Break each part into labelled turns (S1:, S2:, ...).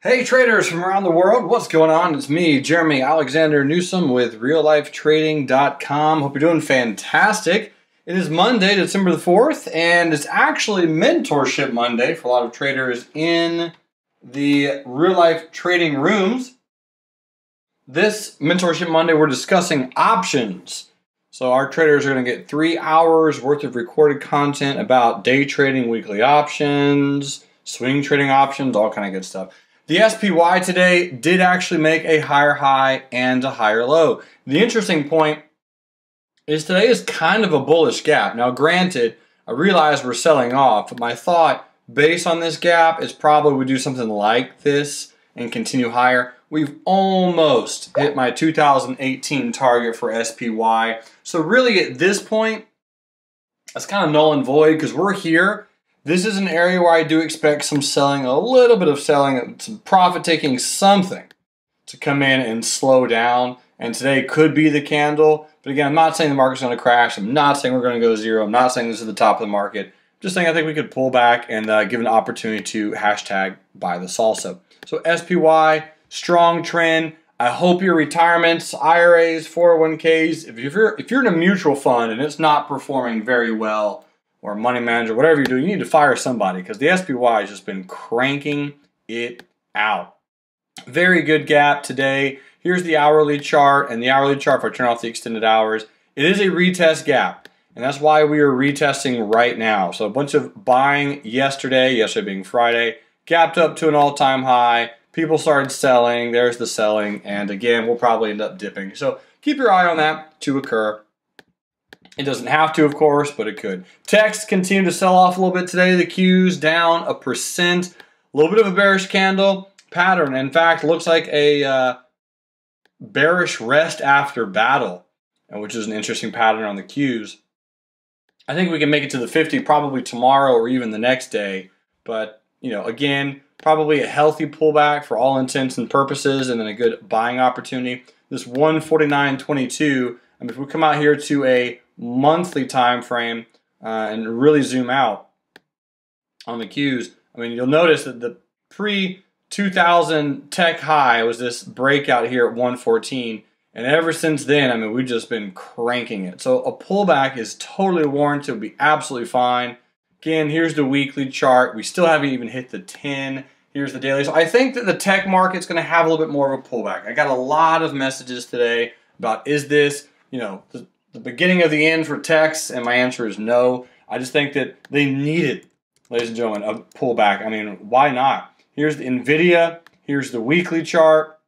S1: Hey traders from around the world, what's going on? It's me, Jeremy Alexander Newsome with reallifetrading.com. Hope you're doing fantastic. It is Monday, December the 4th, and it's actually Mentorship Monday for a lot of traders in the real life trading rooms. This Mentorship Monday, we're discussing options. So our traders are going to get 3 hours worth of recorded content about day trading, weekly options, swing trading options, all kind of good stuff. The SPY today did actually make a higher high and a higher low. The interesting point is today is kind of a bullish gap. Now granted, I realize we're selling off, but my thought based on this gap is probably we do something like this and continue higher. We've almost hit my 2018 target for SPY. So really at this point, that's kind of null and void because we're here. This is an area where I do expect some selling, a little bit of selling, some profit taking, something to come in and slow down. And today could be the candle. But again, I'm not saying the market's going to crash. I'm not saying we're going to go zero. I'm not saying this is the top of the market. I'm just saying I think we could pull back and give an opportunity to hashtag buy the salsa. So SPY, strong trend. I hope your retirements, IRAs, 401ks, if you're in a mutual fund and it's not performing very well, or money manager, whatever you're doing, you need to fire somebody because the SPY has just been cranking it out. Very good gap today. Here's the hourly chart, and the hourly chart, if I turn off the extended hours, it is a retest gap, and that's why we are retesting right now. So a bunch of buying yesterday being Friday, gapped up to an all-time high. People started selling. There's the selling, and again, we'll probably end up dipping. So keep your eye on that to occur. It doesn't have to, of course, but it could. Techs continue to sell off a little bit today. The Q's down 1%. A little bit of a bearish candle pattern. In fact, looks like a bearish rest after battle, which is an interesting pattern on the Q's. I think we can make it to the 50 probably tomorrow or even the next day. But, you know, again, probably a healthy pullback for all intents and purposes and then a good buying opportunity. This 149.22, I mean, if we come out here to a monthly time frame and really zoom out on the Qs, I mean, you'll notice that the pre-2000 tech high was this breakout here at 114, and ever since then, I mean, we've just been cranking it. So a pullback is totally warranted. It'll be absolutely fine. Again, here's the weekly chart. We still haven't even hit the 10. Here's the daily. So I think that the tech market's going to have a little bit more of a pullback. I got a lot of messages today about, is this, you know, the beginning of the end for techs, and my answer is no. I just think that they needed, ladies and gentlemen, a pullback. I mean, why not? Here's the NVDA. Here's the weekly chart.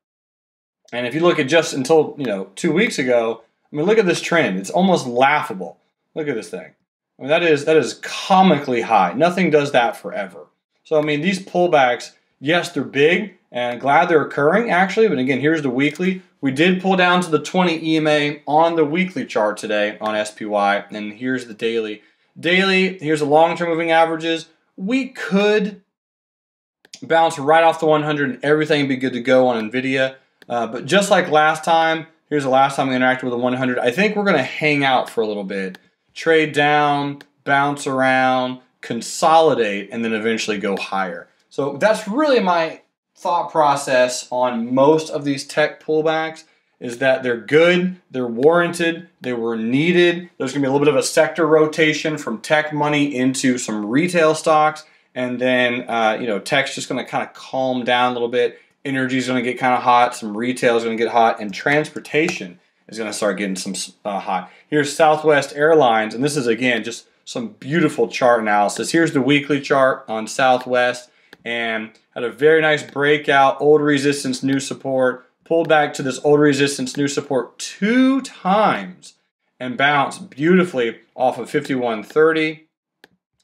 S1: And if you look at just until, 2 weeks ago, I mean, look at this trend. It's almost laughable. Look at this thing. I mean, that is comically high. Nothing does that forever. So, I mean, these pullbacks, yes, they're big, and glad they're occurring, actually. But again, here's the weekly. We did pull down to the 20 EMA on the weekly chart today on SPY, and here's the daily. Daily, here's the long-term moving averages. We could bounce right off the 100 and everything be good to go on NVIDIA. But just like last time, here's the last time we interacted with the 100, I think we're going to hang out for a little bit, trade down, bounce around, consolidate, and then eventually go higher. So that's really my thought process on most of these tech pullbacks, is that they're good, they're warranted, they were needed. There's going to be a little bit of a sector rotation from tech money into some retail stocks, and then tech's just going to kind of calm down a little bit. Energy is going to get kind of hot, some retail is going to get hot, and transportation is going to start getting some hot. Here's Southwest Airlines, and this is again just some beautiful chart analysis. Here's the weekly chart on Southwest, and had a very nice breakout, old resistance, new support, pulled back to this old resistance, new support 2 times, and bounced beautifully off of 51.30.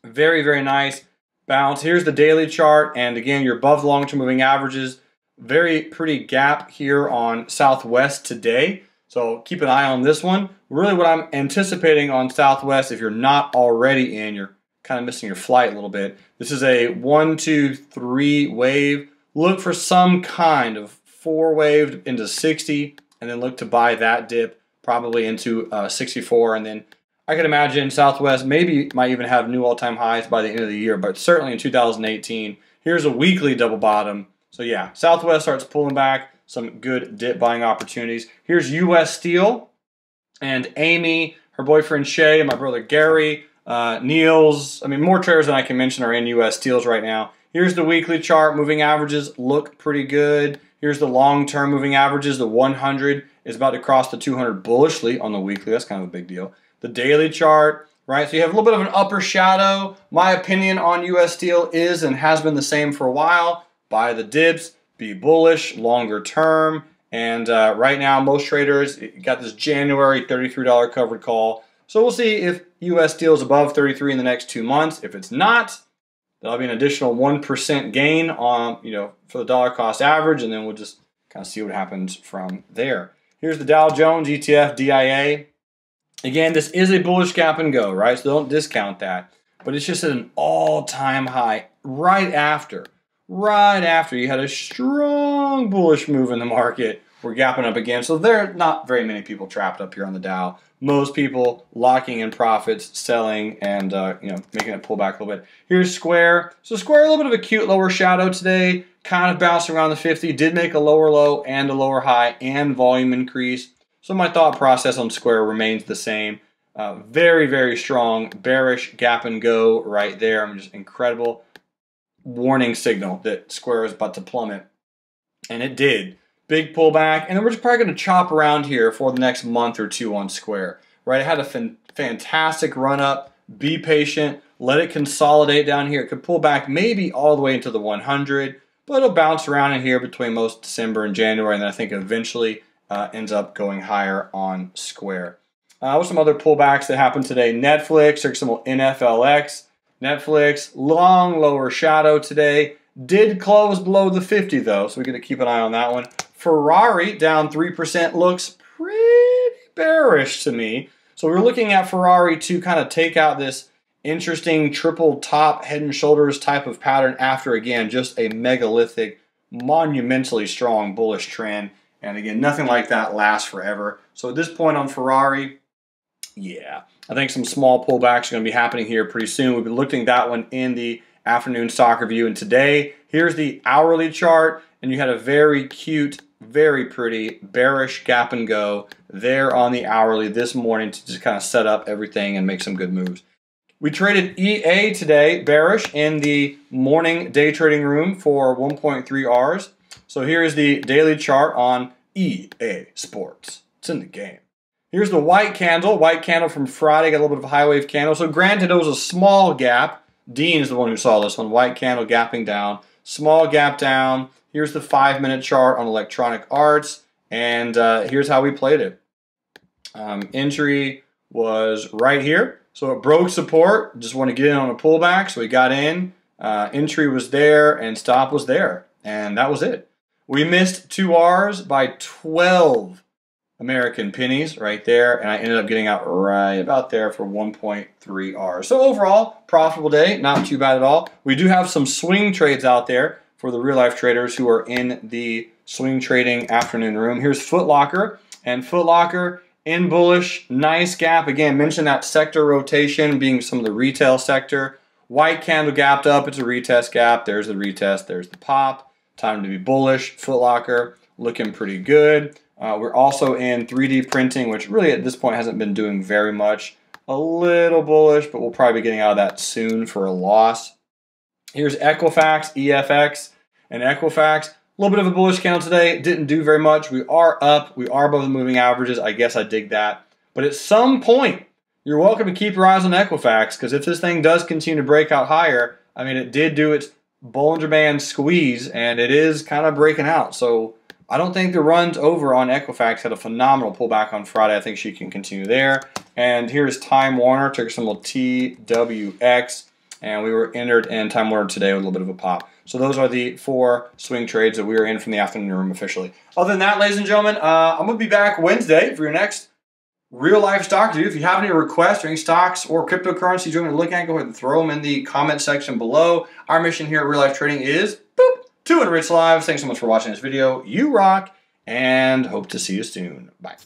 S1: Very, very nice bounce. Here's the daily chart, and again, you're above long-term moving averages. Very pretty gap here on Southwest today, so keep an eye on this one. Really what I'm anticipating on Southwest, if you're not already in, you're kind of missing your flight a little bit. This is a 1, 2, 3 wave. Look for some kind of 4 wave into 60, and then look to buy that dip probably into 64, and then I could imagine Southwest maybe might even have new all-time highs by the end of the year, but certainly in 2018. Here's a weekly double bottom. So yeah, Southwest starts pulling back. Some good dip buying opportunities. Here's U.S. Steel and Amy, her boyfriend Shay, and my brother Gary, Niels. I mean, more traders than I can mention are in U.S. Steels right now. Here's the weekly chart. Moving averages look pretty good. Here's the long-term moving averages. The 100 is about to cross the 200 bullishly on the weekly. That's kind of a big deal. The daily chart, right? So you have a little bit of an upper shadow. My opinion on U.S. Steel is and has been the same for a while. Buy the dips, be bullish, longer term. And right now, most traders got this January $33 covered call. So we'll see if U.S. Steel is above 33 in the next 2 months. If it's not, that'll be an additional 1% gain on, for the dollar cost average, and then we'll just kind of see what happens from there. Here's the Dow Jones ETF DIA. Again, this is a bullish gap and go, right? So don't discount that. But it's just at an all-time high right after you had a strong bullish move in the market. We're gapping up again. So there are not very many people trapped up here on the Dow. Most people locking in profits, selling, and making it pull back a little bit. Here's Square. So Square, a little bit of a cute lower shadow today. Kind of bouncing around the 50. Did make a lower low and a lower high and volume increase. So my thought process on Square remains the same. Very, very strong bearish gap and go right there. Just incredible warning signal that Square is about to plummet. And it did. Big pullback. And then we're just probably going to chop around here for the next month or two on Square. Right? It had a fantastic run up. Be patient. Let it consolidate down here. It could pull back maybe all the way into the 100. But it'll bounce around in here between most December and January. And then I think eventually ends up going higher on Square. With some other pullbacks that happened today. Netflix, there's some NFLX. Netflix, long lower shadow today. Did close below the 50 though, so we got to keep an eye on that one. Ferrari down 3% looks pretty bearish to me. So we're looking at Ferrari to kind of take out this interesting triple top head and shoulders type of pattern after, again, just a megalithic, monumentally strong bullish trend. And again, nothing like that lasts forever. So at this point on Ferrari, yeah, I think some small pullbacks are going to be happening here pretty soon. We've been looking at that one in the afternoon stock review. And today, here's the hourly chart. And you had a very cute, very pretty bearish gap and go there on the hourly this morning to just kind of set up everything and make some good moves. We traded EA today, bearish, in the morning day trading room for 1.3 Rs. So here is the daily chart on EA Sports. It's in the game. Here's the white candle from Friday, got a little bit of a high wave candle. So granted, it was a small gap. Dean is the one who saw this one. White candle gapping down. Small gap down. Here's the 5-minute chart on Electronic Arts. And here's how we played it. Entry was right here. So it broke support. Just want to get in on a pullback. So we got in. Entry was there and stop was there. And that was it. We missed 2 Rs by 12 American pennies right there, and I ended up getting out right about there for 1.3 Rs. So overall, profitable day, not too bad at all. We do have some swing trades out there for the real-life traders who are in the swing trading afternoon room. Here's Foot Locker, and Foot Locker in bullish, nice gap. Again, mentioned that sector rotation being some of the retail sector. White candle gapped up, it's a retest gap. There's the retest, there's the pop. Time to be bullish. Foot Locker looking pretty good. We're also in 3D printing, which really at this point hasn't been doing very much. A little bullish, but we'll probably be getting out of that soon for a loss. Here's Equifax, EFX, and Equifax. A little bit of a bullish candle today. Didn't do very much. We are up. We are above the moving averages. I guess I dig that. But at some point, you're welcome to keep your eyes on Equifax, because if this thing does continue to break out higher, I mean, it did do its Bollinger Band squeeze, and it is kind of breaking out. So I don't think the run's over on Equifax. Had a phenomenal pullback on Friday. I think she can continue there. And here's Time Warner, took some little TWX, and we were entered in Time Warner today with a little bit of a pop. So those are the 4 swing trades that we are in from the afternoon room officially. Other than that, ladies and gentlemen, I'm going to be back Wednesday for your next real-life stock review. If you have any requests or any stocks or cryptocurrencies you want me to look at, go ahead and throw them in the comment section below. Our mission here at Real Life Trading is, boop, to enrich lives. Thanks so much for watching this video. You rock, and hope to see you soon. Bye.